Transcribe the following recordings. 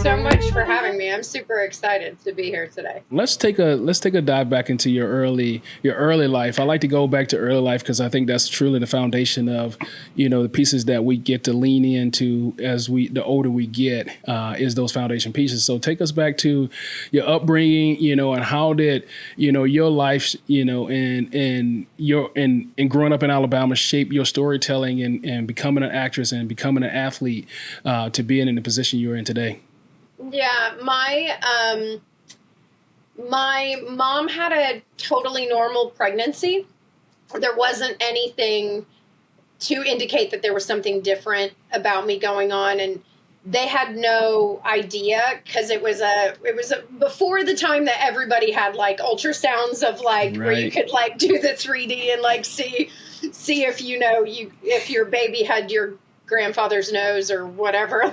so much for having me. I'm super excited to be here today. Let's take a dive back into your early life. I like to go back to early life because I think that's truly the foundation of, the pieces that we get to lean into as the older we get, is those foundation pieces. So take us back to your upbringing, and how did, your life, and growing up in Alabama shape your storytelling and becoming an actress and becoming an athlete, to being in the position you're in today. Yeah, my mom had a totally normal pregnancy. There wasn't anything to indicate that there was something different about me going on, and they had no idea because it was before the time that everybody had like ultrasounds of like where you could like do the 3D and like see if if your baby had your grandfather's nose or whatever.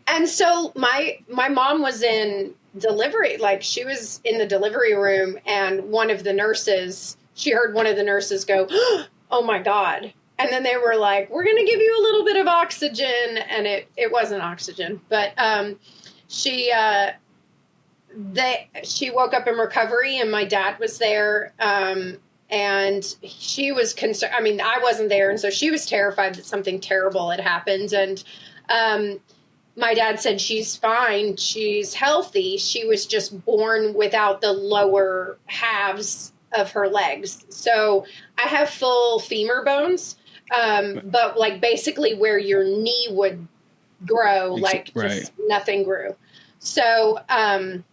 And so my mom was in delivery, like she was in the delivery room, and she heard one of the nurses go, "Oh my God." And then they were like, "We're going to give you a little bit of oxygen." And it wasn't oxygen, but she woke up in recovery, and my dad was there. And she was concerned. I mean, I wasn't there. And so she was terrified that something terrible had happened. And my dad said, "She's fine. She's healthy. She was just born without the lower halves of her legs." So I have full femur bones, but like basically where your knee would grow, just nothing grew. So, and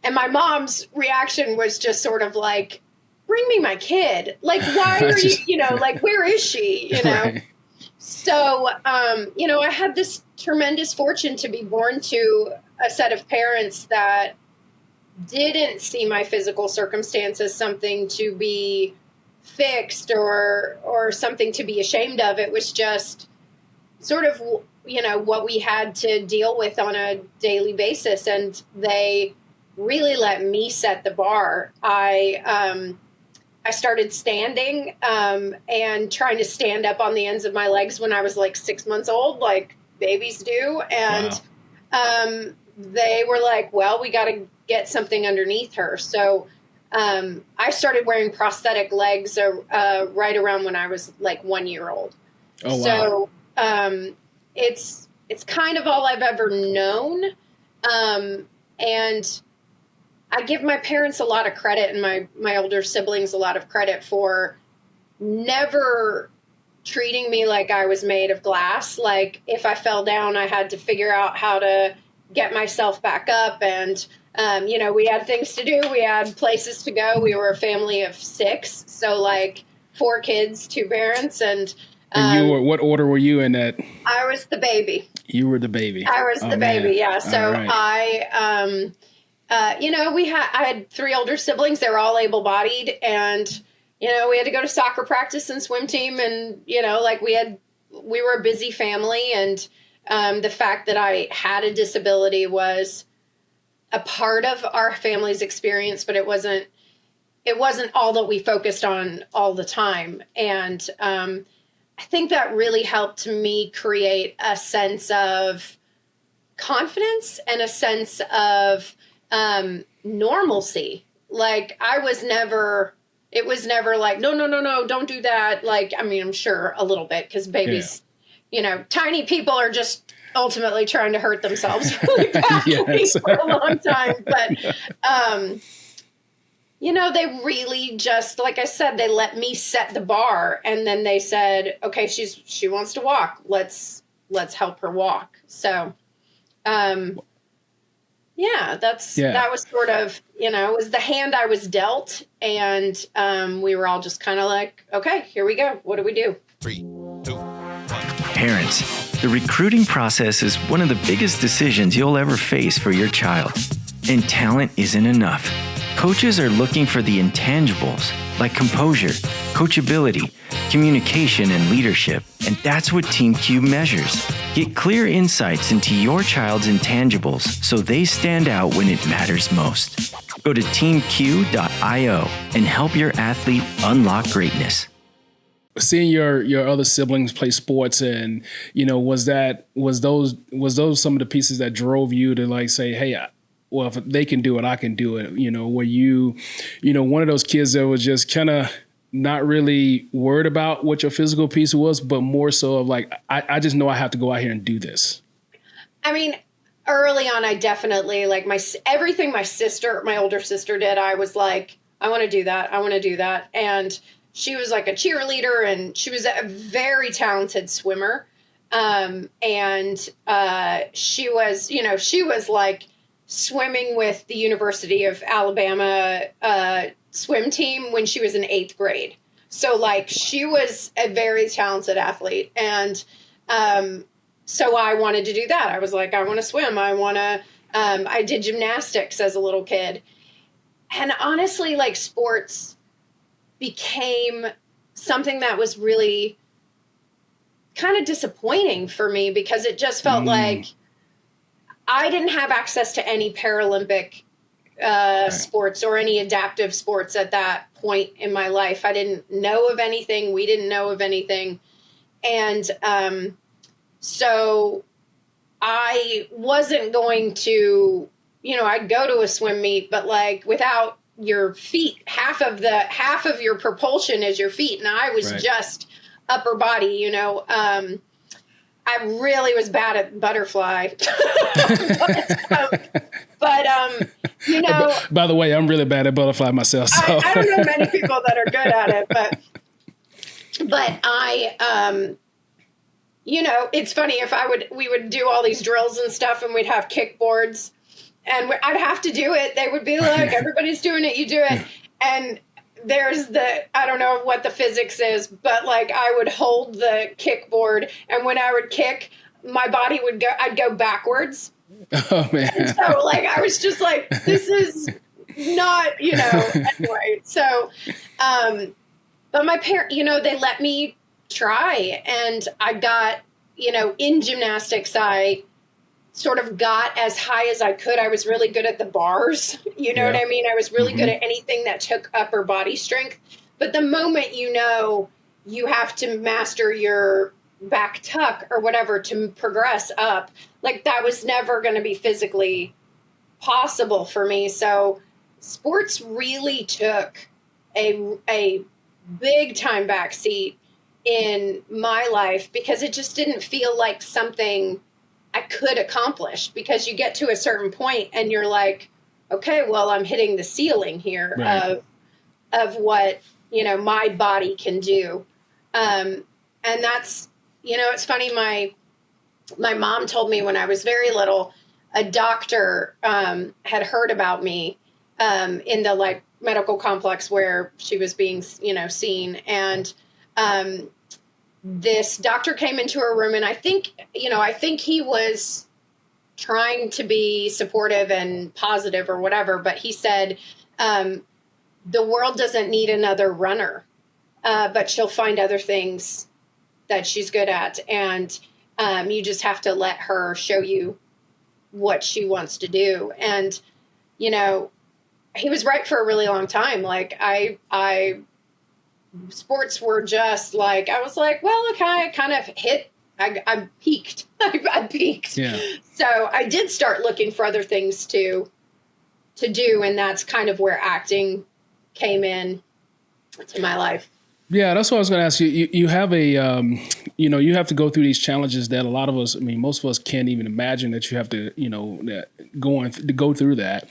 my mom's reaction was just sort of like, "Bring me my kid. Like, why are you, like, where is she, Right. So, I had this tremendous fortune to be born to a set of parents that didn't see my physical circumstance as something to be fixed or something to be ashamed of. It was just sort of, what we had to deal with on a daily basis. And they really let me set the bar. I started standing and trying to stand up on the ends of my legs when I was like 6 months old, like babies do. And they were like, "Well, we got to get something underneath her." So I started wearing prosthetic legs right around when I was like 1 year old. Oh, wow. So it's kind of all I've ever known. And I give my parents a lot of credit and my older siblings a lot of credit for never treating me like I was made of glass. Like if I fell down, I had to figure out how to get myself back up. And, we had things to do. We had places to go. We were a family of 6. So like 4 kids, 2 parents. And you were, what order were you in that? I was the baby. You were the baby. I was the baby. Yeah. So right. I had 3 older siblings. They were all able-bodied, and, we had to go to soccer practice and swim team. And, we were a busy family. And, the fact that I had a disability was a part of our family's experience, but it wasn't all that we focused on all the time. And, I think that really helped me create a sense of confidence and a sense of, normalcy. Like it was never like, no, don't do that. Like, I mean, I'm sure a little bit because babies, tiny people are just ultimately trying to hurt themselves really badly for a long time. But, they really just, like I said, they let me set the bar, and then they said, "Okay, she wants to walk. Let's help her walk." So, that was sort of, it was the hand I was dealt, and we were all just kind of like, "Okay, here we go. What do we do?" 3, 2, 1. Parents, the recruiting process is one of the biggest decisions you'll ever face for your child. And talent isn't enough. Coaches are looking for the intangibles, like composure, coachability, communication, and leadership. And that's what Team Q measures. Get clear insights into your child's intangibles so they stand out when it matters most. Go to teamq.io and help your athlete unlock greatness. seeing your other siblings play sports, and was those some of the pieces that drove you to like say, hey, well, if they can do it, I can do it. Were you one of those kids that was just kind of not really worried about what your physical piece was, but more so of like, I just know I have to go out here and do this? I mean, early on, I definitely like everything my older sister did. I was like, I want to do that. I want to do that. And she was like a cheerleader, and she was a very talented swimmer. And she was like swimming with the University of Alabama swim team when she was in 8th grade. So like she was a very talented athlete. And so I wanted to do that. I was like, I want to swim. I did gymnastics as a little kid. And honestly, like sports became something that was really kind of disappointing for me, because it just felt like I didn't have access to any Paralympic sports or any adaptive sports at that point in my life. I didn't know of anything. We didn't know of anything. And so I wasn't going to, I'd go to a swim meet, but like without your feet, half of your propulsion is your feet. And I was just upper body, I really was bad at butterfly. but by the way, I'm really bad at butterfly myself. So. I don't know many people that are good at it, but I, it's funny if we would do all these drills and stuff, and we'd have kickboards, and I'd have to do it. They would be like, everybody's doing it, you do it. And there's I don't know what the physics is, but like I would hold the kickboard, and when I would kick, my body I'd go backwards. Oh man. And so like, I was just like, this is not, anyway. So, but my parents, they let me try, and I got, in gymnastics, I sort of got as high as I could. I was really good at the bars. You know what I mean? I was really good at anything that took upper body strength. But the moment you have to master your back tuck or whatever to progress up, like that was never going to be physically possible for me. So sports really took a big time backseat in my life, because it just didn't feel like something I could accomplish, because you get to a certain point and you're like, okay, well, I'm hitting the ceiling here of what, my body can do. And that's, it's funny. My mom told me when I was very little, a doctor had heard about me in the like medical complex where she was being, seen. And this doctor came into her room, and I think he was trying to be supportive and positive or whatever, but he said, the world doesn't need another runner, but she'll find other things that she's good at. And you just have to let her show you what she wants to do. And, he was right for a really long time. Like sports were just like, I was like, well, okay, I kind of hit, I peaked. I peaked. Yeah. So I did start looking for other things to do. And that's kind of where acting came in to my life. Yeah, that's what I was going to ask you. You have you have to go through these challenges that a lot of us, most of us can't even imagine that you have to, go through that.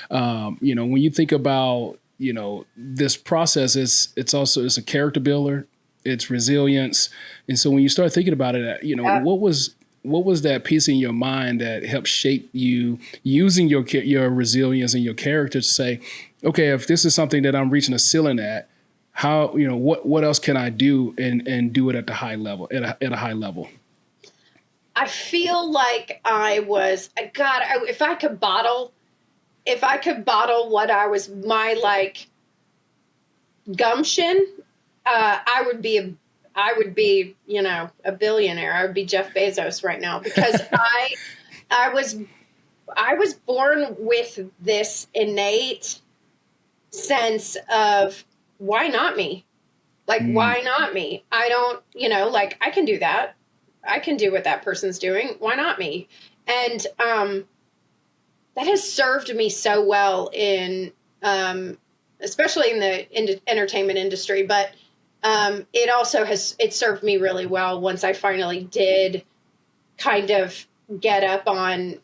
When you think about, this process, it's a character builder, it's resilience. And so when you start thinking about it, what was that piece in your mind that helped shape you using your resilience and your character to say, okay, if this is something that I'm reaching a ceiling at, how, what else can I do and do it at the high level, at a high level? I feel like if I could bottle what I was, my like gumption, I would be, a billionaire. I would be Jeff Bezos right now, because I was born with this innate sense of, why not me? Like, why not me? I don't, like, I can do that. I can do what that person's doing. Why not me? And that has served me so well in, especially in the entertainment industry. But it also it served me really well once I finally did kind of get up on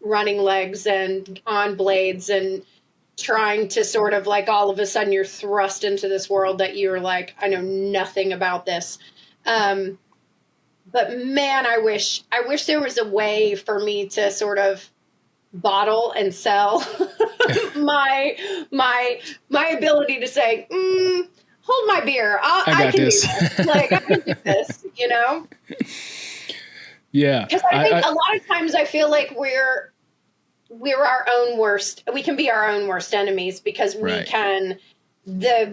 running legs and on blades and trying to sort of like all of a sudden you're thrust into this world that you're like, I know nothing about this. But man, I wish there was a way for me to sort of bottle and sell my ability to say, hold my beer. I can this. do this. Like, I can do this, Yeah. Because I think a lot of times I feel like we're our own worst. We can be our own worst enemies because we can, the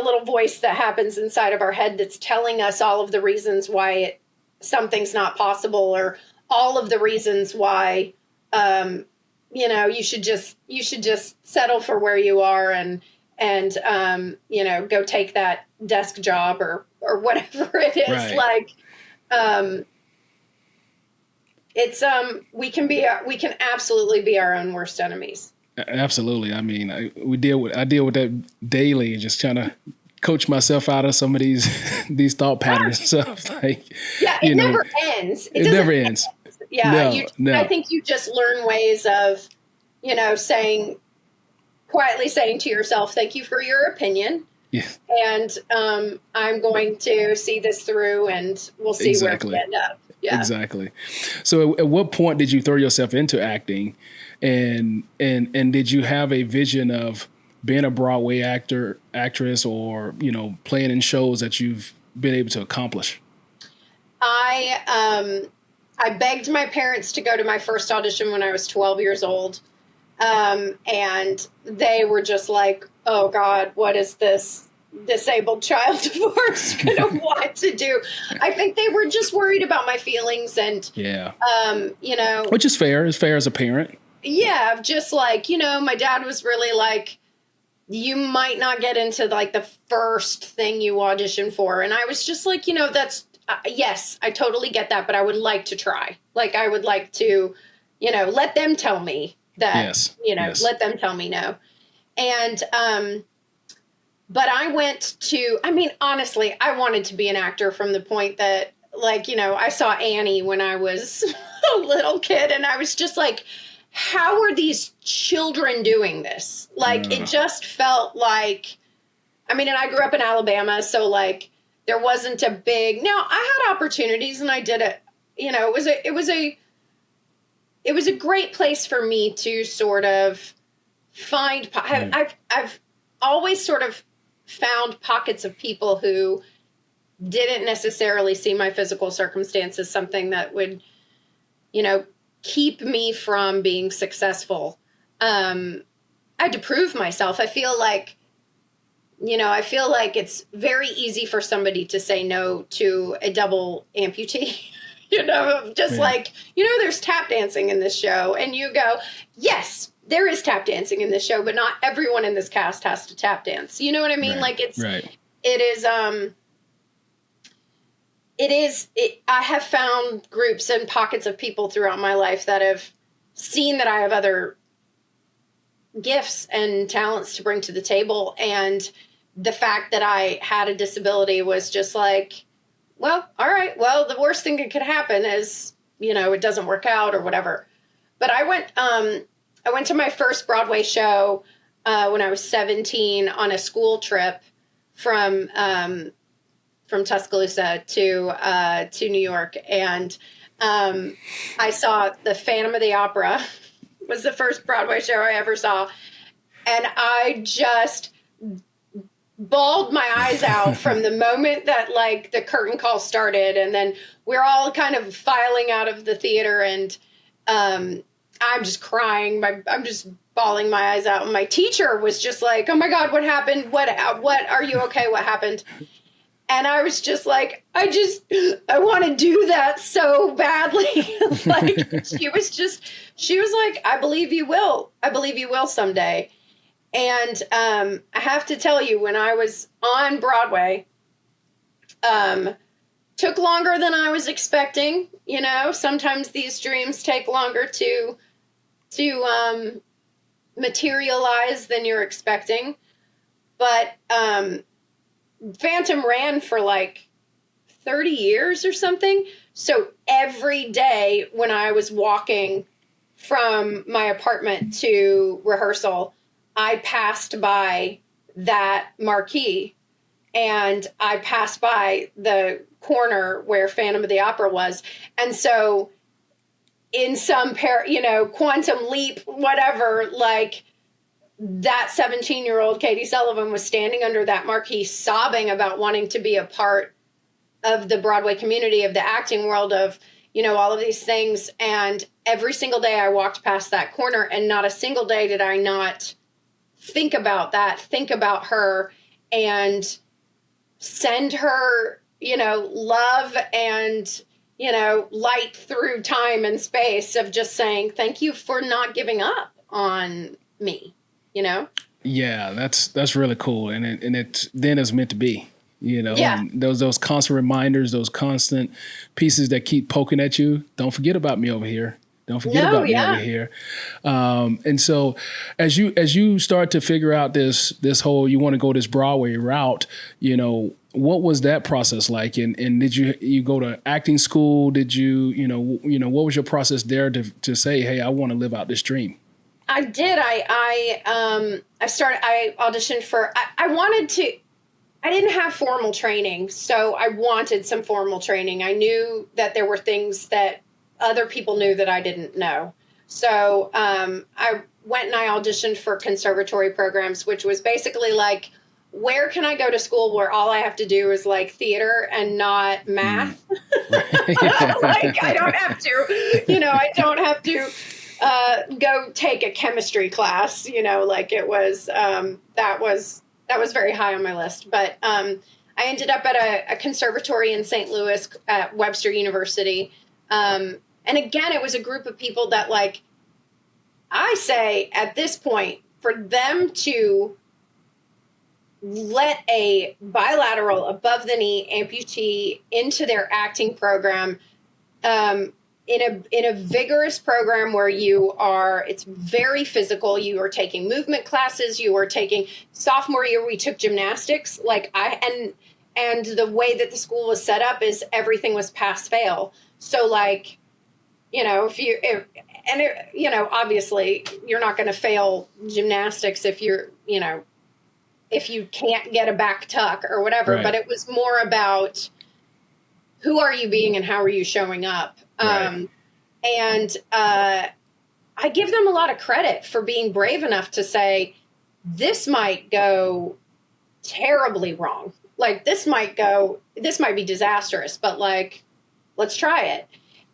little voice that happens inside of our head that's telling us all of the reasons why something's not possible, or all of the reasons why, you should just settle for where you are and go take that desk job or whatever it is. Right. Like, it's we can absolutely be our own worst enemies. Absolutely. I mean, I deal with that daily, just trying to coach myself out of some of these thought patterns. So like, it never ends. It never ends. Yeah. No. I think you just learn ways of, quietly saying to yourself, thank you for your opinion. Yeah. And I'm going to see this through and we'll see where we end up. Yeah. Exactly. So at what point did you throw yourself into acting, and did you have a vision of being a Broadway actress, or, playing in shows that you've been able to accomplish? I begged my parents to go to my first audition when I was 12 years old. And they were just like, oh God, what is this disabled child of ours going to want to do? I think they were just worried about my feelings and, which is fair. It's fair as a parent. Yeah. Just like, my dad was really like, you might not get into like the first thing you audition for. And I was just like, that's, yes, I totally get that, but I would like to try. Like, I would like to, let them tell me that, yes. Let them tell me no. And, but I went to, honestly, I wanted to be an actor from the point that, like, I saw Annie when I was a little kid, and I was just like, how are these children doing this? Like, it just felt like, and I grew up in Alabama, so like, there wasn't a big, now I had opportunities and I did it, it was a great place for me to sort of find, I've always sort of found pockets of people who didn't necessarily see my physical circumstances something that would, keep me from being successful. I had to prove myself. I feel like it's very easy for somebody to say no to a double amputee, like, there's tap dancing in this show. And you go, yes, there is tap dancing in this show, but not everyone in this cast has to tap dance. You know what I mean? Right. Like right. I have found groups and pockets of people throughout my life that have seen that I have other gifts and talents to bring to the table. And the fact that I had a disability was just like, well, all right, well, the worst thing that could happen is, it doesn't work out or whatever. But I went to my first Broadway show when I was 17 on a school trip from Tuscaloosa to New York. And I saw The Phantom of the Opera. Was the first Broadway show I ever saw. And I just bawled my eyes out from the moment that like the curtain call started, and then we're all kind of filing out of the theater, and I'm just crying. I'm just bawling my eyes out. And my teacher was just like, oh my God, what happened? What are you okay? What happened? And I was just like, I want to do that so badly. Like, she was like, I believe you will. I believe you will someday. And I have to tell you, when I was on Broadway, took longer than I was expecting. You know, sometimes these dreams take longer to materialize than you're expecting. But Phantom ran for like 30 years or something. So every day when I was walking from my apartment to rehearsal, I passed by that marquee, and I passed by the corner where Phantom of the Opera was. And so in some quantum leap, whatever, like, that 17-year-old Katy Sullivan was standing under that marquee sobbing about wanting to be a part of the Broadway community, of the acting world, of, you know, all of these things. And every single day I walked past that corner, and not a single day did I not think about that, think about her, and send her, you know, love and, you know, light through time and space, of just saying, thank you for not giving up on me, you know? Yeah, that's really cool. And it then is meant to be, you know, Yeah. and those constant reminders, those constant pieces that keep poking at you. Don't forget about me over here. Don't forget about me over here. And so as you start to figure out this whole, you want to go this Broadway route, you know, what was that process like? And did you go to acting school? Did you what was your process there to say, hey, I want to live out this dream? I did. I auditioned for, I didn't have formal training, so I wanted some formal training. I knew that there were things that other people knew that I didn't know. So I went and I auditioned for conservatory programs, which was basically like, where can I go to school where all I have to do is like theater and not math? Like, I don't have to, go take a chemistry class, you know, like it was, that was very high on my list. But I ended up at a conservatory in St. Louis at Webster University. And again, it was a group of people that, like, I say at this point, for them to let a bilateral above the knee amputee into their acting program, in a vigorous program where it's very physical. You are taking movement classes. You are taking, sophomore year, we took gymnastics. And the way that the school was set up is everything was pass fail. So, like, you know, obviously you're not going to fail gymnastics if if you can't get a back tuck or whatever, right. But it was more about who are you being and how are you showing up? Right. And I give them a lot of credit for being brave enough to say, this might go terribly wrong. Like, this might be disastrous, but, like, let's try it.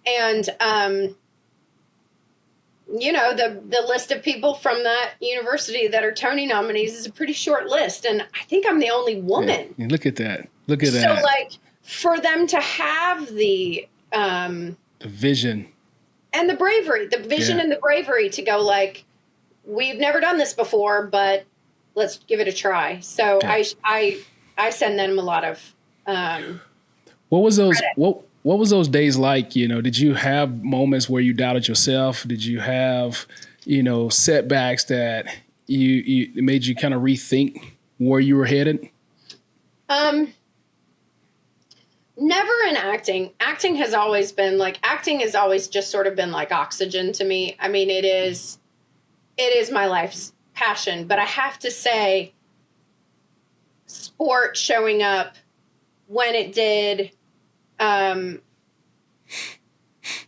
And, the list of people from that university that are Tony nominees is a pretty short list. And I think I'm the only woman. Yeah, look at that. So, like, for them to have the vision and the bravery, and the bravery to go, like, we've never done this before, but let's give it a try. So yeah. I send them a lot of, what was those, what was those days like? You know, did you have moments where you doubted yourself? Did you have, setbacks that you made you kind of rethink where you were headed? Never in acting. Acting has always just sort of been like oxygen to me. I mean, it is my life's passion, but I have to say, sport showing up when it did, it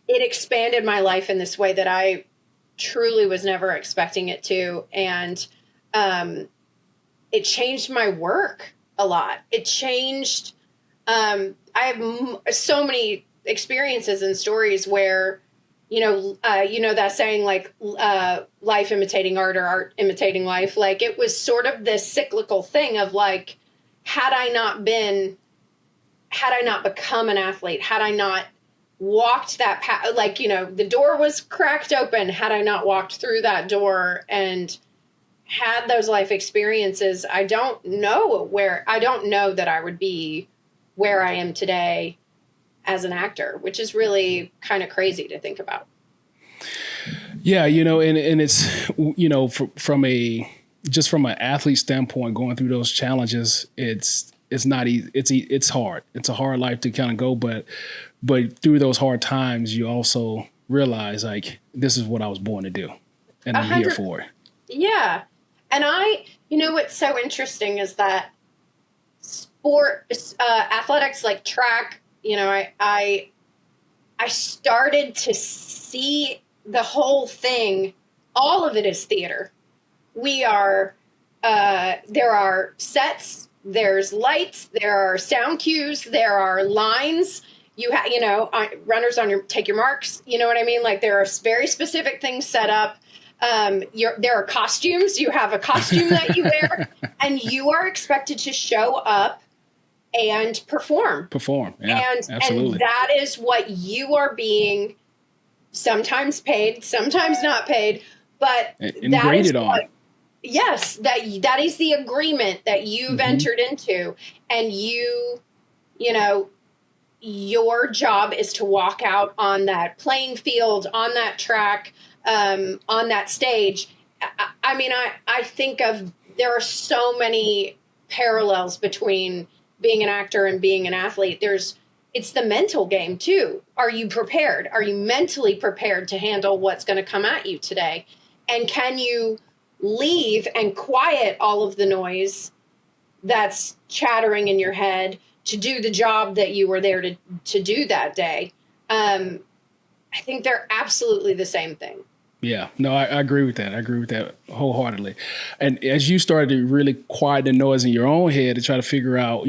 expanded my life in this way that I truly was never expecting it to. And it changed my work a lot. It changed, I have so many experiences and stories where, that saying, like, life imitating art or art imitating life. Like, it was sort of this cyclical thing of, like, had I not become an athlete, had I not walked that path, like, the door was cracked open, had I not walked through that door and had those life experiences, I don't know that I would be where I am today as an actor, which is really kind of crazy to think about. Yeah, and it's, from an athlete standpoint, going through those challenges, it's not easy. It's hard. It's a hard life to kind of go, but through those hard times, you also realize, like, this is what I was born to do, and I'm here for it. Yeah. And what's so interesting is that athletics, like track, I started to see the whole thing. All of it is theater. There are sets, there's lights, there are sound cues, there are lines. Runners take your marks. You know what I mean? Like, there are very specific things set up. There are costumes. You have a costume that you wear, and you are expected to show up and perform. Yeah, absolutely. And that is what you are being sometimes paid, sometimes not paid, but and graded on. Yes, that is the agreement that you've entered into, and your job is to walk out on that playing field, on that track, on that stage. I think there are so many parallels between being an actor and being an athlete. It's the mental game too. Are you prepared? Are you mentally prepared to handle what's going to come at you today? And can you leave and quiet all of the noise that's chattering in your head to do the job that you were there to do that day? I think they're absolutely the same thing. Yeah, no, I agree with that. I agree with that wholeheartedly. And as you started to really quiet the noise in your own head to try to figure out,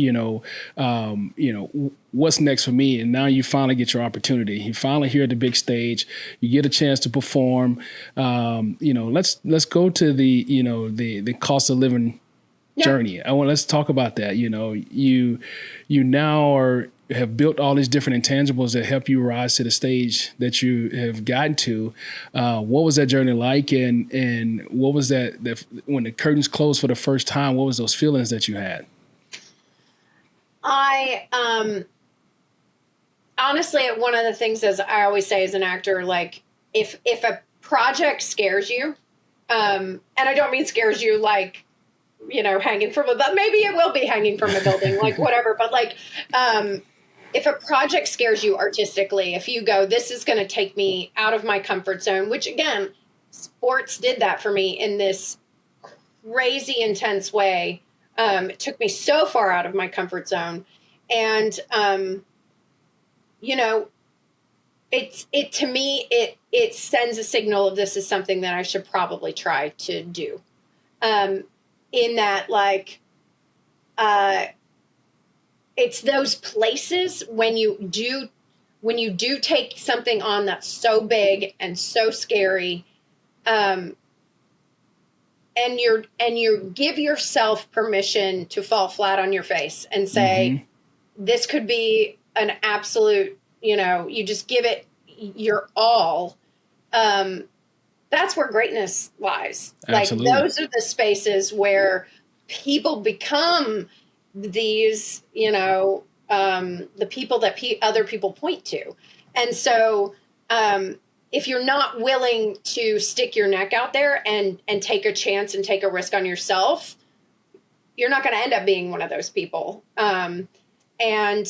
what's next for me, and now you finally get your opportunity. You finally here at the big stage. You get a chance to perform. Let's go to the cost of living journey. Let's talk about that. You now have built all these different intangibles that help you rise to the stage that you have gotten to. What was that journey like? And what was that when the curtains closed for the first time, what was those feelings that you had? Honestly, one of the things, as I always say as an actor, like if a project scares you, and I don't mean scares you like, hanging from but maybe it will be hanging from a building, like whatever. But like, if a project scares you artistically, if you go, this is going to take me out of my comfort zone, which again, sports did that for me in this crazy intense way. It took me so far out of my comfort zone. And, to me, it sends a signal of this is something that I should probably try to do. In that, like, it's those places when you do take something on that's so big and so scary, and you give yourself permission to fall flat on your face and say, this could be an absolute, you just give it your all. That's where greatness lies. Absolutely. Like, those are the spaces where people become these, the people that other people point to. And so, if you're not willing to stick your neck out there and take a chance and take a risk on yourself, you're not going to end up being one of those people. I'm not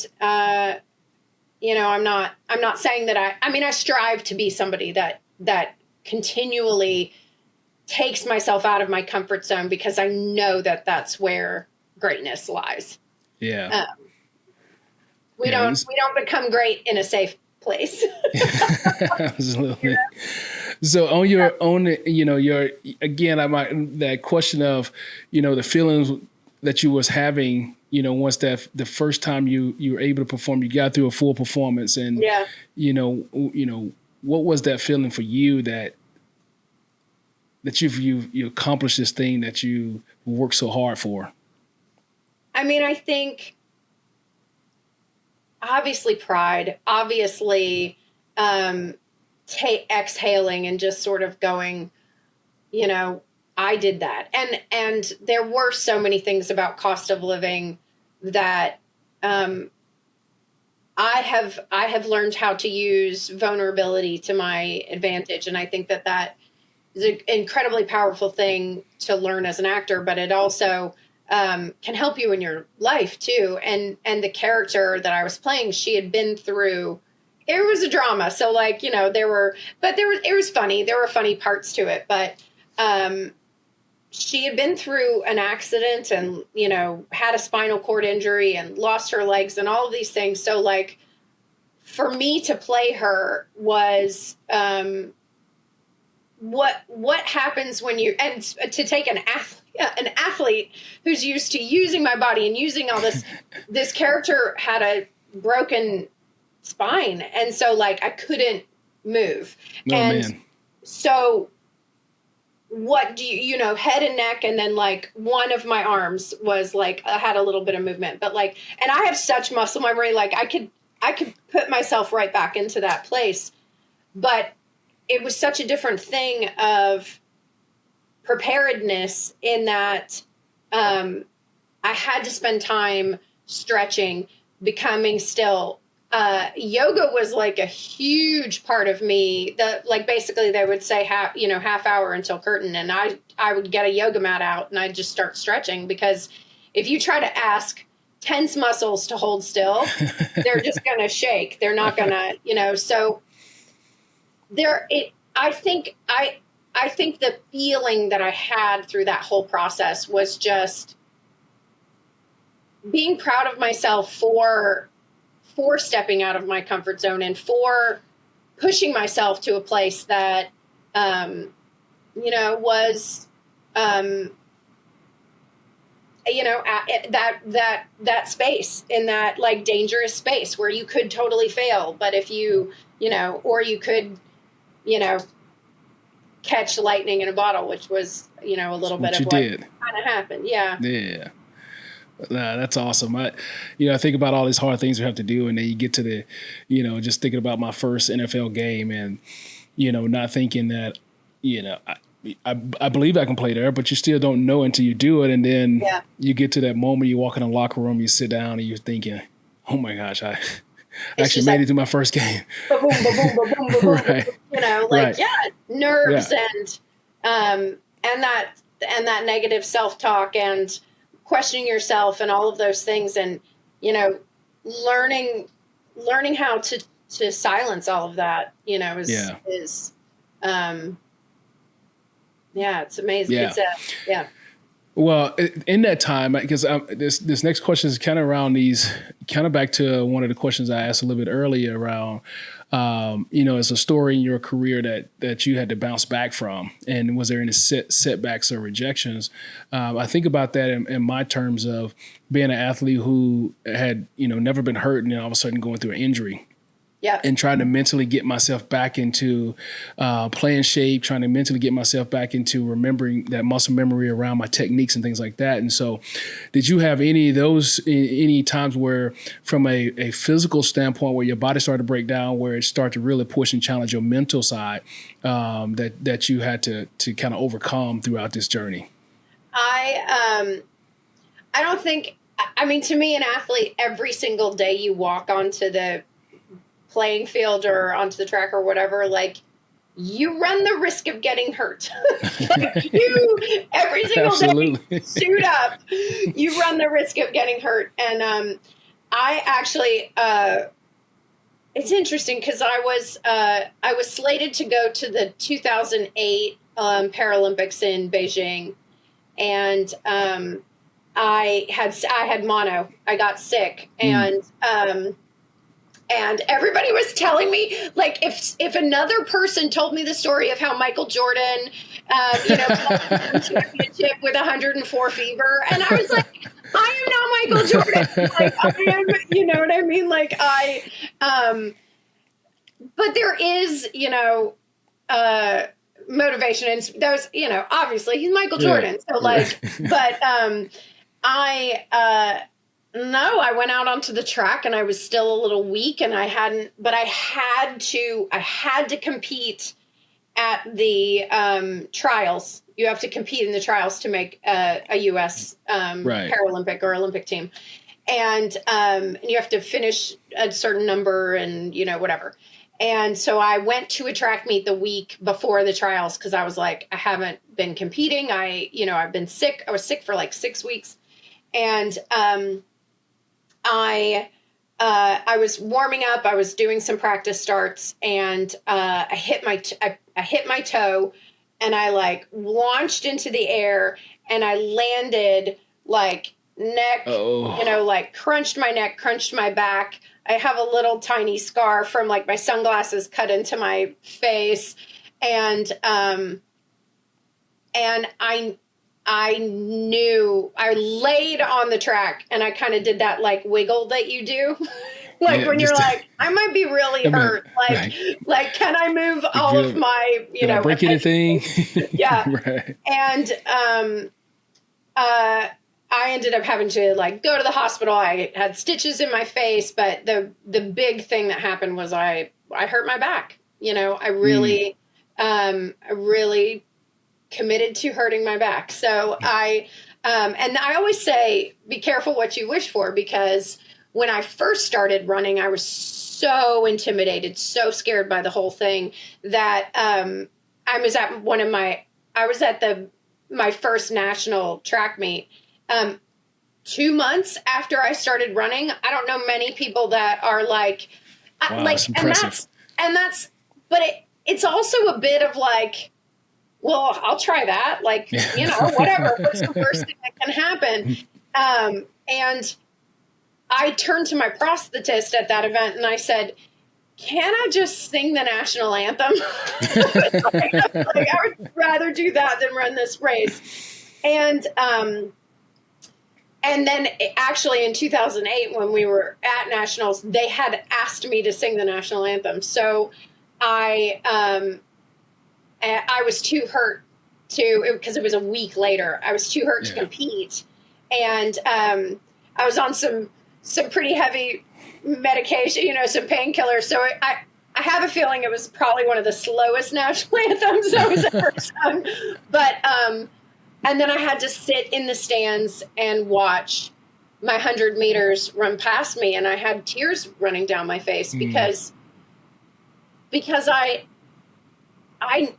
saying that I strive to be somebody that continually takes myself out of my comfort zone, because I know that that's where greatness lies. Yeah. We don't become great in a safe place. Absolutely. So on your own, that question of, the feelings that you was having, once that the first time you were able to perform, you got through a full performance, and what was that feeling for you that you accomplished this thing that you worked so hard for? I think obviously pride, obviously exhaling and just sort of going, I did that. And there were so many things about cost of living that I have learned how to use vulnerability to my advantage. And I think that is an incredibly powerful thing to learn as an actor, but it also can help you in your life too. And the character that I was playing, she had been through, it was a drama. So like, you know, it was funny. There were funny parts to it, but she had been through an accident and, you know, had a spinal cord injury and lost her legs and all of these things. So like, for me to play her was, what happens when you, and to take an athlete who's used to using my body and using all this character had a broken spine. And so like, I couldn't move. Oh, and man. So what do you know, head and neck. And then like one of my arms was like, had a little bit of movement, but like, and I have such muscle memory. Like I could put myself right back into that place, but it was such a different thing of preparedness in that I had to spend time stretching, becoming still. Yoga was like a huge part of me. Like basically they would say half hour until curtain, and I would get a yoga mat out and I'd just start stretching, because if you try to ask tense muscles to hold still, they're just going to shake. They're not going to, you know, so I think the feeling that I had through that whole process was just being proud of myself for stepping out of my comfort zone and for pushing myself to a place that, you know, was, you know, that space, in that like dangerous space where you could totally fail. But if you know, or you could, you know, catch lightning in a bottle, which was, you know, a little bit of what kind of happened. Yeah. Yeah. Nah, that's awesome. I think about all these hard things we have to do, and then you get to the, you know, just thinking about my first NFL game, and, you know, not thinking that, you know, I believe I can play there, but you still don't know until you do it. And then you get to that moment, you walk in the locker room, you sit down, and you're thinking, oh my gosh, I actually made it to my first game. Boom, boom, boom, boom, boom, boom, Right. You know, like, Right. Nerves and that negative self-talk and questioning yourself and all of those things. And, you know, learning how to silence all of that, you know, is it's amazing. Yeah. Well, in that time, because this next question is kind of around back to one of the questions I asked a little bit earlier around, you know, it's a story in your career that you had to bounce back from, and was there any setbacks or rejections? I think about that in my terms of being an athlete who had, you know, never been hurt, and then all of a sudden going through an injury. Yeah. And trying to mentally get myself back into playing shape, trying to mentally get myself back into remembering that muscle memory around my techniques and things like that. And so did you have any of those, any times where from a physical standpoint where your body started to break down, where it started to really push and challenge your mental side that you had to kind of overcome throughout this journey? I don't think, I mean, to me, an athlete, every single day you walk onto the playing field or onto the track or whatever, like, you run the risk of getting hurt. Like, every single day, suit up, you run the risk of getting hurt. And I actually, it's interesting because I was slated to go to the 2008 Paralympics in Beijing, and I had mono. I got sick, and everybody was telling me, like, if another person told me the story of how Michael Jordan, you know, won the championship with 104 fever, and I was like, I am not Michael Jordan. Like, I am, you know what I mean? Like, but there is, you know, motivation, and there's, you know, obviously he's Michael Jordan. So like, but no, I went out onto the track and I was still a little weak, and I had to compete at the trials, you have to compete in the trials to make a U.S. Paralympic or Olympic team. And you have to finish a certain number and, whatever. And so I went to a track meet the week before the trials because I was like, I haven't been competing. I've been sick. I was sick for like 6 weeks. And I was warming up. I was doing some practice starts, and I hit my toe, and I like launched into the air, and I landed like neck, like crunched my neck, crunched my back. I have a little tiny scar from like my sunglasses cut into my face. And I knew I laid on the track, and I kind of did that like wiggle that you do. Like when you're like, I might be really hurt. Like, can I move all of my, Did I break anything? Yeah. Right. And, I ended up having to like go to the hospital. I had stitches in my face, but the big thing that happened was I hurt my back. I really committed to hurting my back. So and I always say, be careful what you wish for, because when I first started running, I was so intimidated, so scared by the whole thing that I was at my first national track meet. 2 months after I started running. I don't know many people that are like, wow, that's impressive. But it's also a bit of like, well, I'll try that. Like, whatever. What's the worst thing that can happen? And I turned to my prosthetist at that event and I said, can I just sing the national anthem? I would rather do that than run this race. And then actually in 2008, when we were at nationals, they had asked me to sing the national anthem. So I was too hurt because it was a week later, I was too hurt to compete. And I was on some pretty heavy medication, some painkillers. So I have a feeling it was probably one of the slowest national anthems I was ever sung. But, and then I had to sit in the stands and watch my 100 meters run past me. And I had tears running down my face because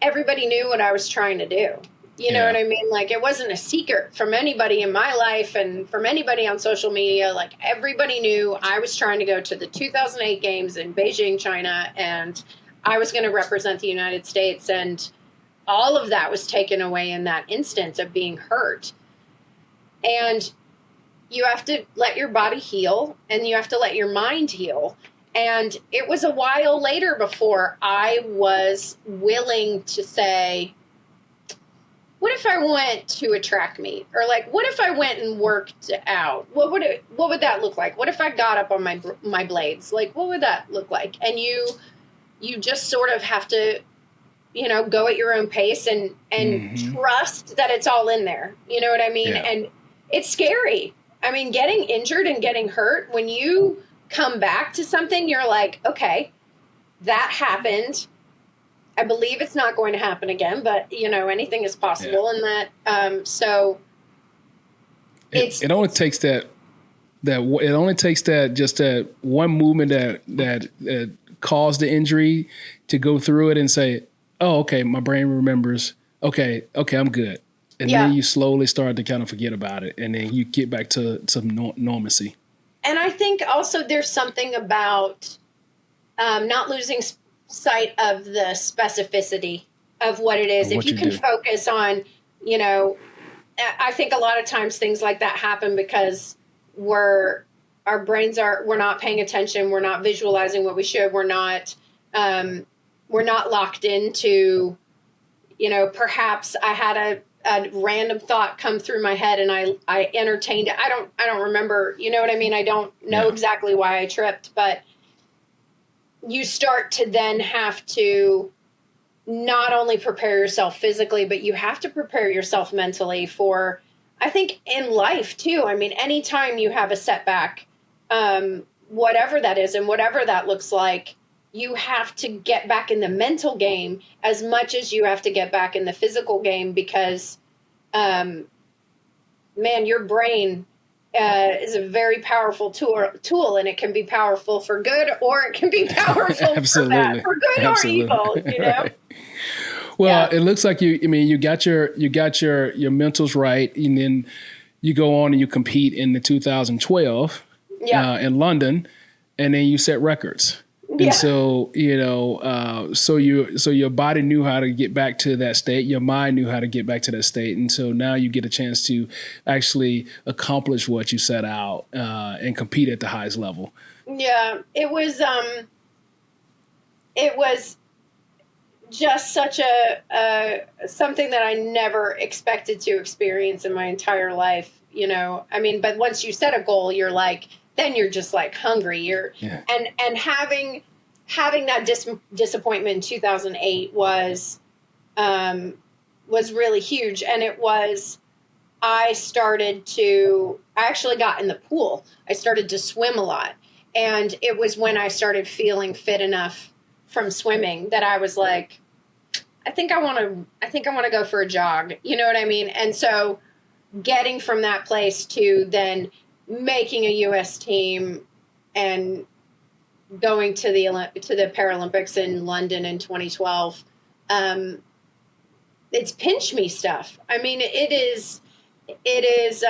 everybody knew what I was trying to do. You know what I mean? Like, it wasn't a secret from anybody in my life and from anybody on social media. Like, everybody knew I was trying to go to the 2008 games in Beijing, China, and I was going to represent the United States. And all of that was taken away in that instance of being hurt. And you have to let your body heal, and you have to let your mind heal. And it was a while later before I was willing to say, what if I went to a track meet? Or like, what if I went and worked out? What would that look like? What if I got up on my blades? Like, what would that look like? And you just sort of have to, go at your own pace and trust that it's all in there. You know what I mean? Yeah. And it's scary. I mean, getting injured and getting hurt, when you come back to something, you're like, okay, that happened. I believe it's not going to happen again, but anything is possible. And that, so it only takes that just that one movement that caused the injury to go through it and say, oh, okay, my brain remembers. Okay, I'm good. And then you slowly start to kind of forget about it. And then you get back to some normalcy. And I think also there's something about not losing sight of the specificity of what it is. If you can focus on, I think a lot of times things like that happen because we're not paying attention. We're not visualizing what we should. We're not locked into, perhaps I had a random thought come through my head and I entertained it. I don't remember, you know what I mean? I don't know exactly why I tripped, but you start to then have to not only prepare yourself physically, but you have to prepare yourself mentally for, I think, in life too. I mean, anytime you have a setback, whatever that is and whatever that looks like, you have to get back in the mental game as much as you have to get back in the physical game because, man, your brain is a very powerful tool, and it can be powerful for good or it can be powerful for bad, for good or evil, you know? Well, it looks like you got your mentals right, and then you go on and you compete in the 2012 in London, and then you set records. And so, so your body knew how to get back to that state. Your mind knew how to get back to that state. And so now you get a chance to actually accomplish what you set out and compete at the highest level. Yeah, it was just such a something that I never expected to experience in my entire life. I mean, but once you set a goal, you're like, then you're just like hungry. And having that disappointment in 2008 was really huge. And I actually got in the pool. I started to swim a lot. And it was when I started feeling fit enough from swimming that I was like, I think I want to go for a jog. You know what I mean? And so getting from that place to then making a U.S. team and going to the Paralympics in London in 2012, it's pinch me stuff. I mean, it is. It's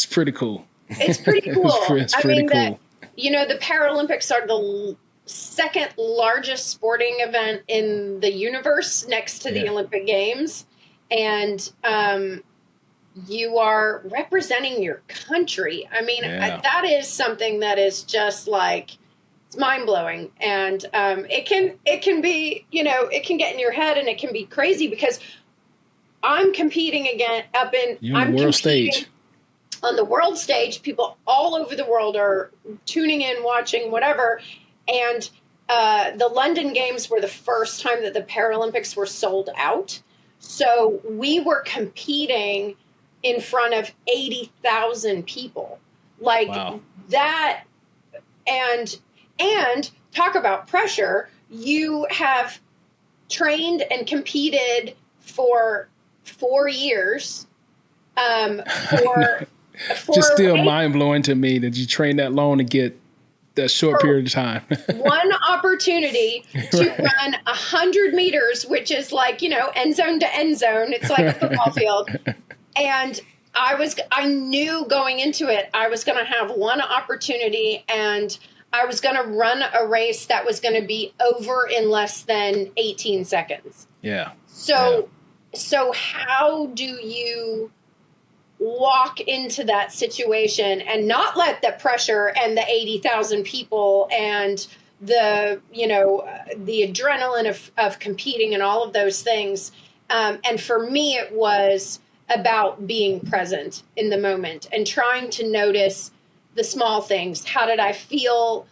pretty cool. It's pretty cool. it's pretty cool. The Paralympics are the second largest sporting event in the universe next to the Olympic Games. And you are representing your country. I mean, that is something that is just like, it's mind blowing. And it can be, it can get in your head and it can be crazy because I'm competing again I'm world stage. On the world stage. People all over the world are tuning in, watching, whatever. And the London Games were the first time that the Paralympics were sold out. So we were competing in front of 80,000 people like that. And talk about pressure. You have trained and competed for 4 years. Just still mind blowing to me that you trained that long to get that short period of time. One opportunity to run 100 meters, which is like, end zone to end zone. It's like a football field. And I knew going into it, I was going to have one opportunity and I was going to run a race that was going to be over in less than 18 seconds. Yeah. So how do you walk into that situation and not let the pressure and the 80,000 people and the adrenaline of competing and all of those things. And for me, it was about being present in the moment and trying to notice the small things. How did I feel?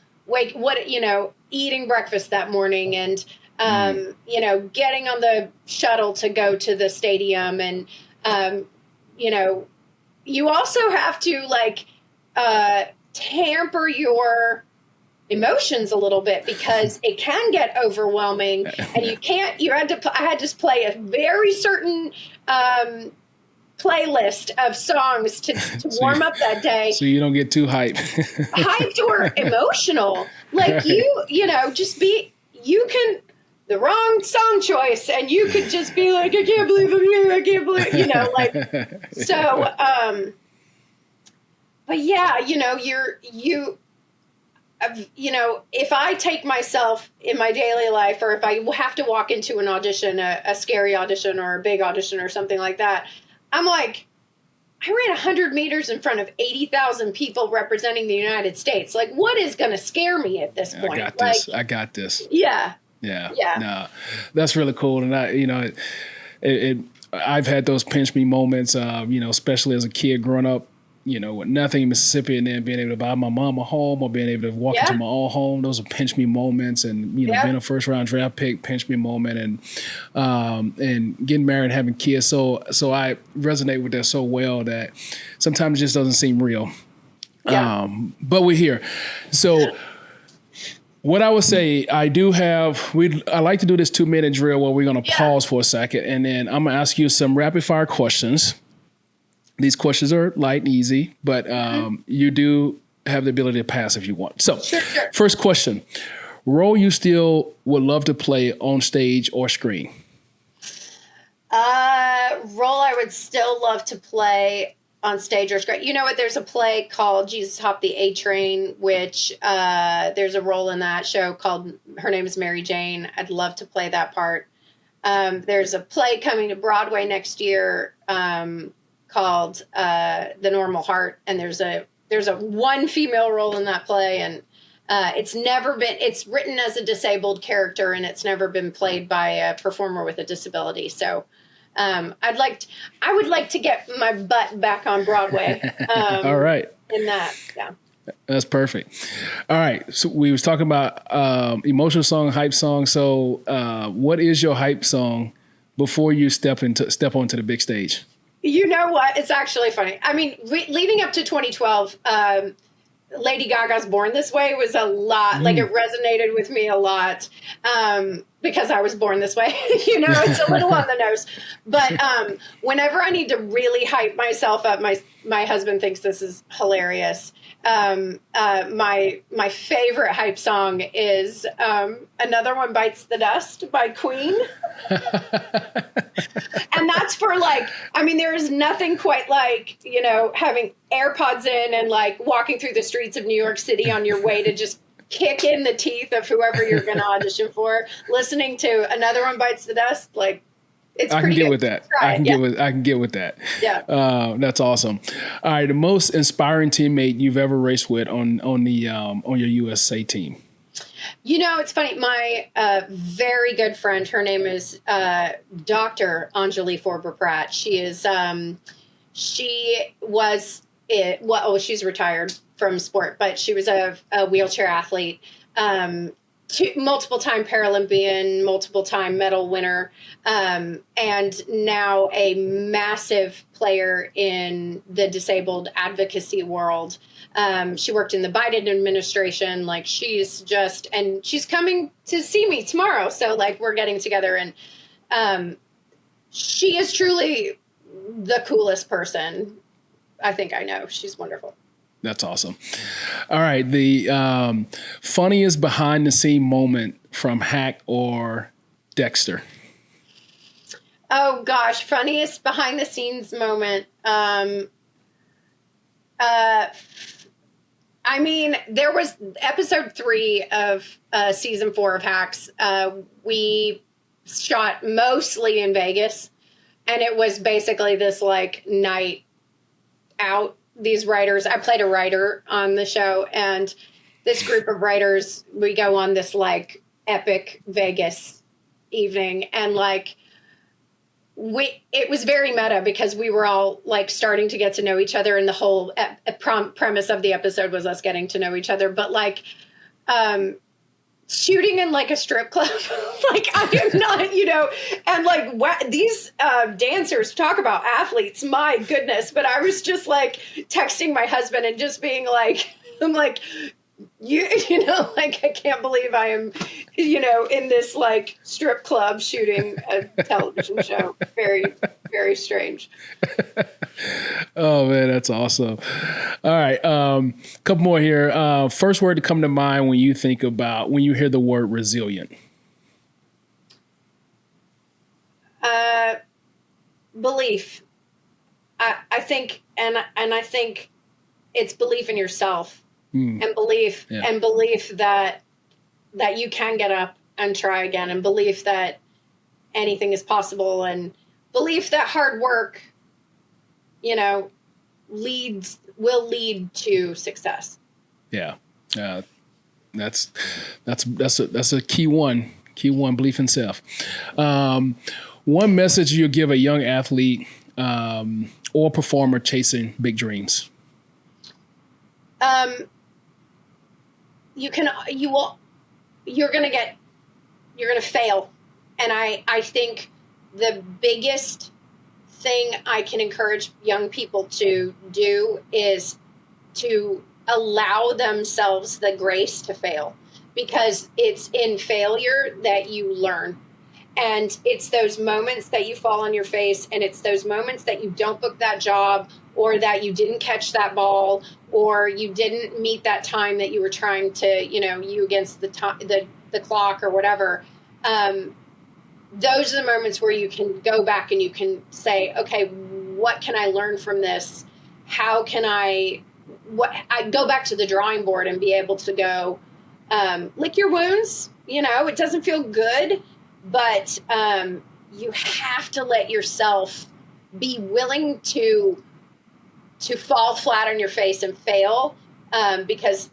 Eating breakfast that morning and, getting on the shuttle to go to the stadium. And, you also have to tamper your emotions a little bit because it can get overwhelming and I had to play a very certain, playlist of songs to warm up that day. So you don't get too hyped. Hyped or emotional. Like the wrong song choice and you could just be like, I can't believe I'm here. I can't believe, so, but yeah, if I take myself in my daily life or if I have to walk into an audition, a scary audition or a big audition or something like that, I'm like, I ran 100 meters in front of 80,000 people representing the United States. Like, what is going to scare me at this point? I got this. Yeah. Yeah. No, that's really cool. And I've had those pinch me moments, especially as a kid growing up, with nothing in Mississippi and then being able to buy my mom a home or being able to walk into my own home. Those are pinch me moments. And, being a first round draft pick, pinch me moment and getting married and having kids. So I resonate with that so well that sometimes it just doesn't seem real. Yeah. But we're here. So What I would say, I like to do this 2-minute drill where we're going to pause for a second, and then I'm going to ask you some rapid fire questions. These questions are light and easy, but you do have the ability to pass if you want. So First question, role you still would love to play on stage or screen? Role I would still love to play on stage or screen. You know what? There's a play called Jesus Hopped the A Train, which there's a role in that show called Her Name is Mary Jane. I'd love to play that part. There's a play coming to Broadway next year called The Normal Heart, and there's a one female role in that play, and it's written as a disabled character, and it's never been played by a performer with a disability. So I would like to get my butt back on Broadway. All right. In that, yeah. That's perfect. All right. So we was talking about emotional song, hype song. So what is your hype song before you step onto the big stage? You know what? It's actually funny. I mean, leading up to 2012, Lady Gaga's Born This Way was a lot, like it resonated with me a lot because I was born this way. It's a little on the nose. But whenever I need to really hype myself up, my husband thinks this is hilarious. My favorite hype song is Another One Bites the Dust by Queen. And that's for there is nothing quite like, having AirPods in and walking through the streets of New York City on your way to just kick in the teeth of whoever you're going to audition for, listening to Another One Bites the Dust. It's I can get good. with that. I can get with that. Yeah. That's awesome. All right. The most inspiring teammate you've ever raced with on your USA team? It's funny. My very good friend, her name is Dr. Anjali Forber-Pratt. She's retired from sport, but she was a wheelchair athlete, multiple-time Paralympian, multiple-time medal winner, and now a massive player in the disabled advocacy world. She worked in the Biden administration. She's coming to see me tomorrow. So we're getting together, and she is truly the coolest person I think I know. She's wonderful. That's awesome. All right. The funniest behind the scene moment from Hack or Dexter? Oh gosh. Funniest behind the scenes moment. There was episode 3 of season 4 of Hacks. We shot mostly in Vegas, and it was basically this night out. These writers, I played a writer on the show, and this group of writers, we go on this epic Vegas evening, and it was very meta because we were all starting to get to know each other, and the whole premise of the episode was us getting to know each other. But shooting in a strip club, I am not, and these dancers talk about athletes, my goodness. But I was just texting my husband and just being I'm I can't believe I am, in this strip club shooting a television show. Very, very strange. Oh man, that's awesome. All right. Couple more here. First word to come to mind when you hear the word resilient. Belief. I think it's belief in yourself. And belief that you can get up and try again, and belief that anything is possible, and belief that hard work, will lead to success. Yeah. That's a key one, belief in self. One message you'll give a young athlete or performer chasing big dreams. You're going to fail. And I think the biggest thing I can encourage young people to do is to allow themselves the grace to fail. because it's in failure that you learn. And it's those moments that you fall on your face, and it's those moments that you don't book that job, or that you didn't catch that ball, or you didn't meet that time that you were trying to, you against the clock or whatever. Those are the moments where you can go back and you can say, okay, what can I learn from this? How can I go back to the drawing board and be able to go, lick your wounds. It doesn't feel good, but you have to let yourself be willing to fall flat on your face and fail, because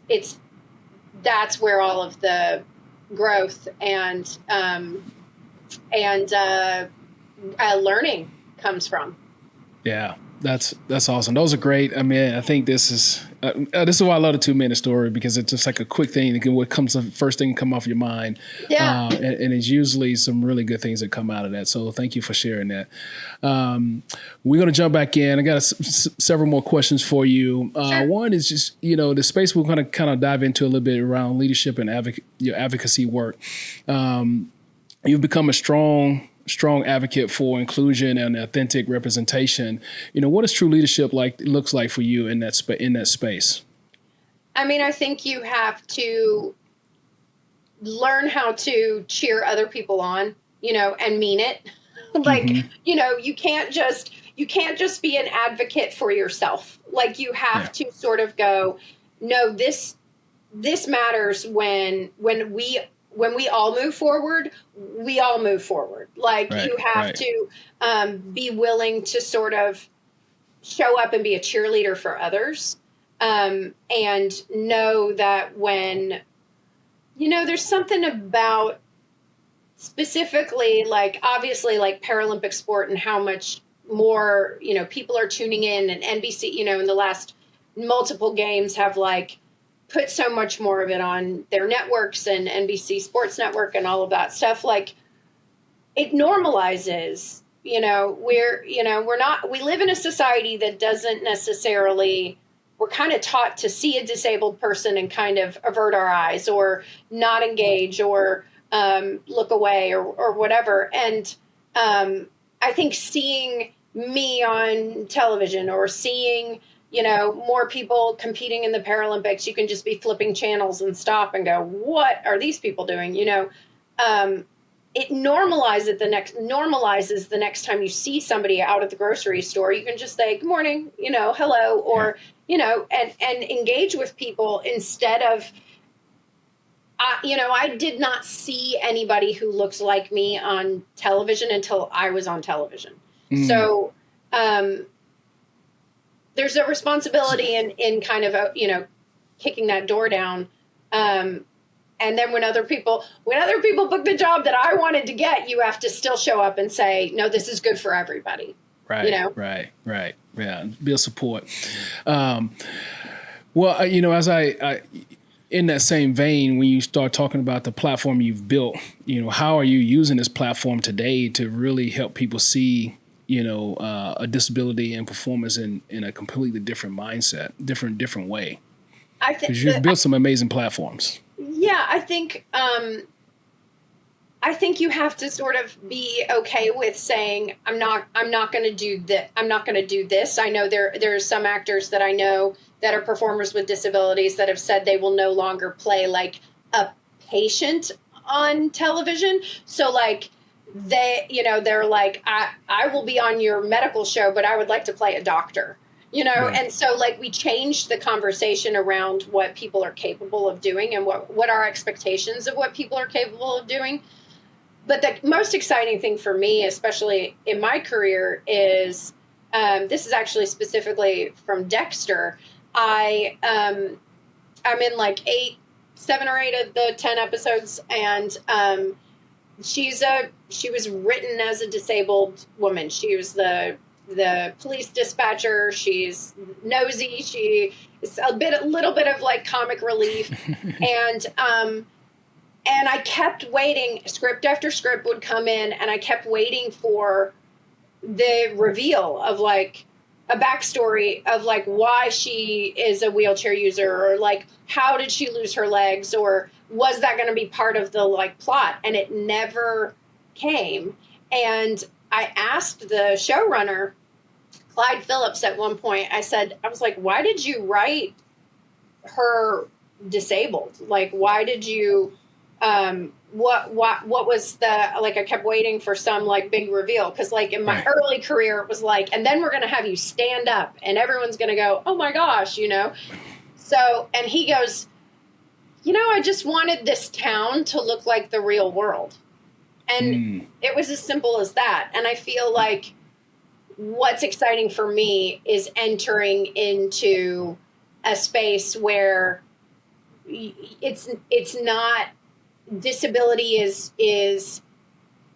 that's where all of the growth and learning comes from. Yeah, that's awesome. Those are great. I mean, I think this is why I love the 2-minute story, because it's just like a quick thing. What comes the first thing come off your mind. Yeah. And it's usually some really good things that come out of that. So thank you for sharing that. We're going to jump back in. I got several more questions for you. Sure. One is just, the space we're going to kind of dive into a little bit around leadership and your advocacy work. You've become a strong advocate for inclusion and authentic representation. What does true leadership looks like for you in that space? I mean, I think you have to learn how to cheer other people on, and mean it. You can't just be an advocate for yourself. Like, you have to sort of go, no, this matters when we all move forward, we all move forward. You have to be willing to sort of show up and be a cheerleader for others, and know that when, there's something about specifically, obviously, Paralympic sport and how much more, people are tuning in, and NBC, in the last multiple games have put so much more of it on their networks and NBC Sports Network and all of that stuff. It normalizes, we live in a society that doesn't necessarily, we're kind of taught to see a disabled person and kind of avert our eyes or not engage or look away or whatever. And I think seeing me on television or seeing, more people competing in the Paralympics, you can just be flipping channels and stop and go, what are these people doing? It normalizes the next time you see somebody out at the grocery store, you can just say, good morning, hello, or, and engage with people instead of, I did not see anybody who looks like me on television until I was on television. Mm. So, there's a responsibility in kind of, kicking that door down. And then when other people book the job that I wanted to get, you have to still show up and say, no, this is good for everybody. Right. Right. Yeah. Build support. As I in that same vein, when you start talking about the platform you've built, how are you using this platform today to really help people see, a disability and performance in a completely different mindset, different way? I think because you've built some amazing platforms. Yeah, I think you have to sort of be okay with saying, I'm not going to do that. I'm not going to do this. I know there's some actors that I know that are performers with disabilities that have said they will no longer play a patient on television. So they're like, I will be on your medical show, but I would like to play a doctor, Right. And so we changed the conversation around what people are capable of doing and what our expectations of what people are capable of doing. But the most exciting thing for me, especially in my career, is this is actually specifically from Dexter. I'm in 7 or 8 of the 10 episodes, and she was written as a disabled woman. She was the police dispatcher. She's nosy. She is a little bit of comic relief, and I kept waiting. Script after script would come in, and I kept waiting for the reveal of a backstory of why she is a wheelchair user, or how did she lose her legs, or was that going to be part of the like plot? And it never came. And I asked the showrunner, Clyde Phillips, at one point, I was like, why did you write her disabled? Like, why did you, what was the, like, I kept waiting for some like big reveal. Cause like in my early career, it was like, and then we're going to have you stand up and everyone's going to go, oh my gosh, you know? So, and he goes, you know, I just wanted this town to look like the real world. And it was as simple as that. And I feel like what's exciting for me is entering into a space where it's not, disability is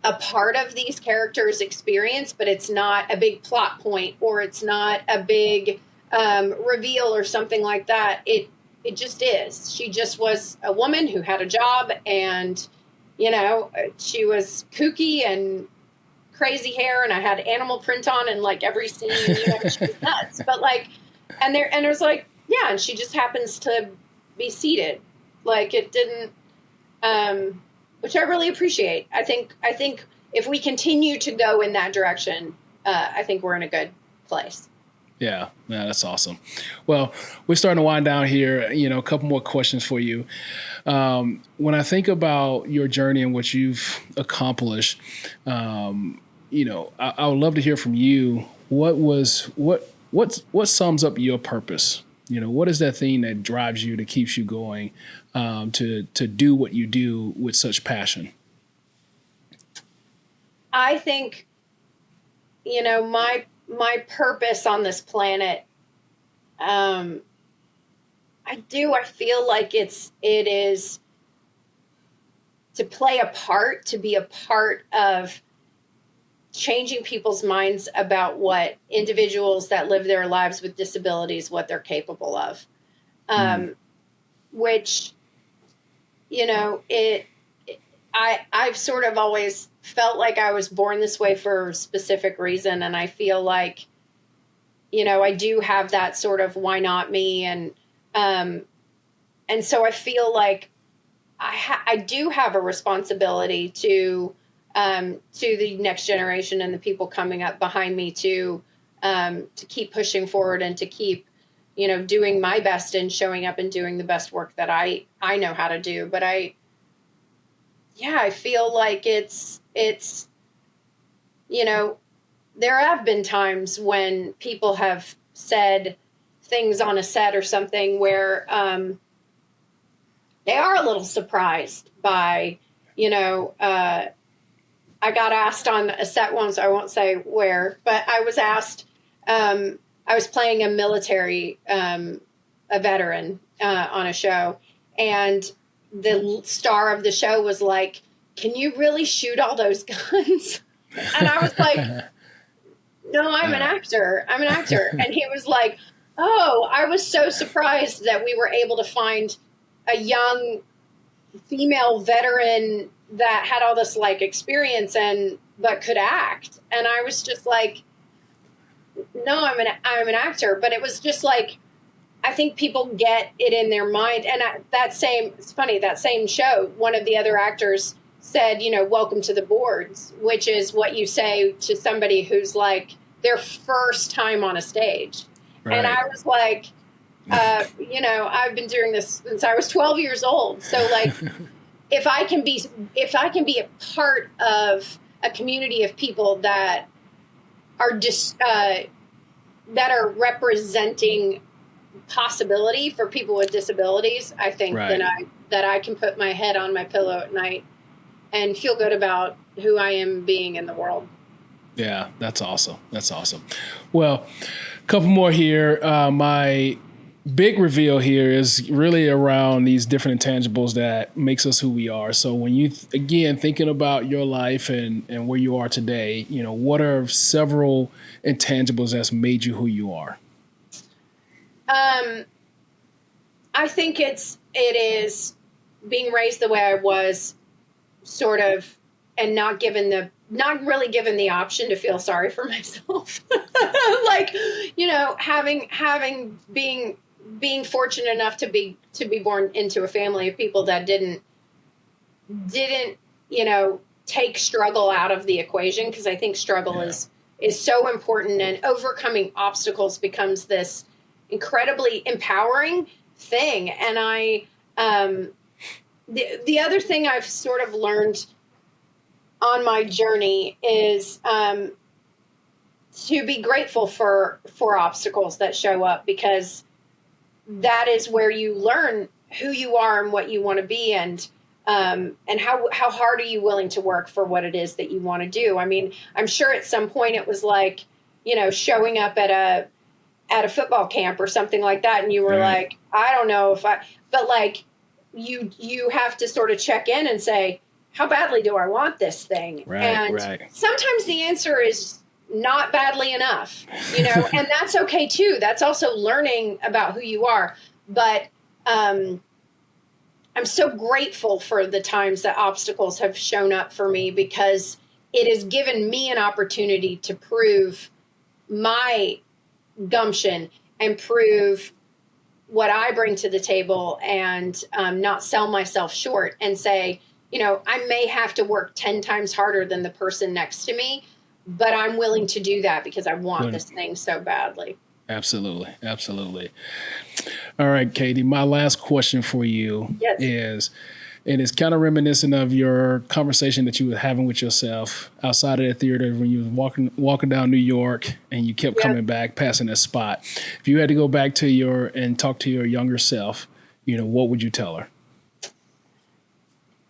a part of these characters' experience, but it's not a big plot point, or it's not a big reveal or something like that. It just is. She just was a woman who had a job, and you know, she was kooky and crazy hair, and I had animal print on in like every scene. You know, she was nuts. But like, and there's like, yeah, and she just happens to be seated. Like it didn't, which I really appreciate. I think if we continue to go in that direction, I think we're in a good place. Yeah, that's awesome. Well, we're starting to wind down here. You know, a couple more questions for you. When I think about your journey and what you've accomplished, you know, I would love to hear from you. What sums up your purpose? You know, what is that thing that drives you, that keeps you going, to do what you do with such passion? I think, you know, my purpose on this planet, I feel like it is to play a part, to be a part of changing people's minds about what individuals that live their lives with disabilities, what they're capable of. Which, you know, I've sort of always felt like I was born this way for a specific reason. And I feel like, you know, I do have that sort of why not me. And so I feel like I do have a responsibility to the next generation and the people coming up behind me to keep pushing forward and to keep, you know, doing my best and showing up and doing the best work that I know how to do. But I feel like it's, you know, there have been times when people have said things on a set or something where they are a little surprised by, you know, I got asked on a set once, I won't say where, but I was asked, I was playing a military, a veteran on a show, and the star of the show was like, can you really shoot all those guns? And I was like, no, I'm an actor. And he was like, oh, I was so surprised that we were able to find a young female veteran that had all this like experience but could act. And I was just like, no, I'm an actor. But it was just like, I think people get it in their mind. And it's funny, that same show, one of the other actors said, you know, welcome to the boards, which is what you say to somebody who's like their first time on a stage. Right. And I was like, you know, I've been doing this since I was 12 years old. So like, if I can be a part of a community of people that are just, that are representing possibility for people with disabilities, I think that I can put my head on my pillow at night and feel good about who I am being in the world. Yeah, that's awesome. Well, a couple more here. My big reveal here is really around these different intangibles that makes us who we are. So when you, again, thinking about your life and where you are today, you know, what are several intangibles that's made you who you are? I think it is being raised the way I was, sort of, and not really given the option to feel sorry for myself. Like, you know, being being fortunate enough to be born into a family of people that didn't, take struggle out of the equation. Cause I think struggle is so important, and overcoming obstacles becomes this incredibly empowering thing. And the other thing I've sort of learned on my journey is, to be grateful for obstacles that show up, because that is where you learn who you are and what you want to be, and how hard are you willing to work for what it is that you want to do. I mean, I'm sure at some point it was like, showing up at a football camp or something like that, and you were like, I don't know but like you have to sort of check in and say, how badly do I want this thing? And sometimes the answer is not badly enough, and that's okay too. That's also learning about who you are. But I'm so grateful for the times that obstacles have shown up for me, because it has given me an opportunity to prove my gumption and prove what I bring to the table, and not sell myself short and say, I may have to work 10 times harder than the person next to me, but I'm willing to do that because I want this thing so badly. Absolutely. Absolutely. All right, Katy, my last question for you is, and it's kind of reminiscent of your conversation that you were having with yourself outside of the theater when you were walking down New York and you kept coming back, passing that spot. If you had to go back to and talk to your younger self, what would you tell her?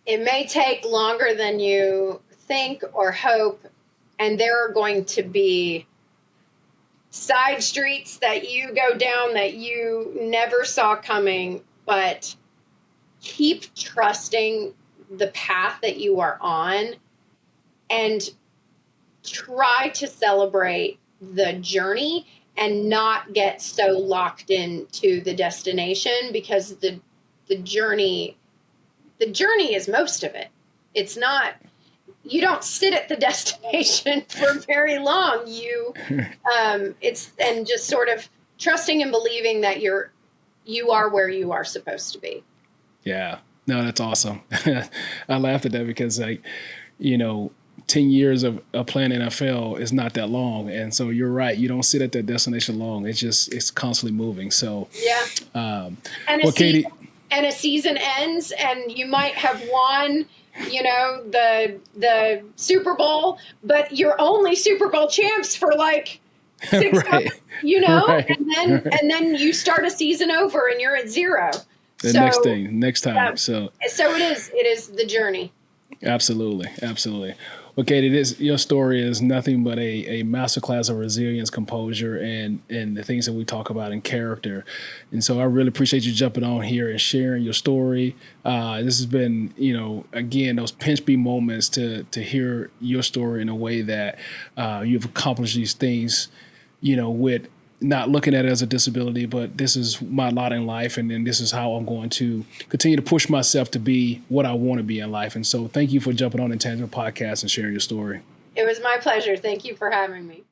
It may take longer than you think or hope, and there are going to be side streets that you go down that you never saw coming, but keep trusting the path that you are on, and try to celebrate the journey and not get so locked into the destination, because the journey is most of it. It's not, you don't sit at the destination for very long. And just sort of trusting and believing that you are where you are supposed to be. Yeah, no, that's awesome. I laughed at that because 10 years of playing NFL is not that long. And so you're right. You don't sit at that destination long. It's constantly moving. So, Katy, and a season ends and you might have won, the Super Bowl, but you're only Super Bowl champs for like 6 months, and then you start a season over and you're at zero. Next time. So it is the journey. Absolutely. Well, Katy, your story is nothing but a masterclass of resilience, composure, and the things that we talk about in character. And so I really appreciate you jumping on here and sharing your story. This has been, again, those pinch me moments to hear your story in a way that you've accomplished these things, with not looking at it as a disability, but this is my lot in life, and then this is how I'm going to continue to push myself to be what I want to be in life. And so thank you for jumping on Intangible Podcast and sharing your story. It was my pleasure. Thank you for having me.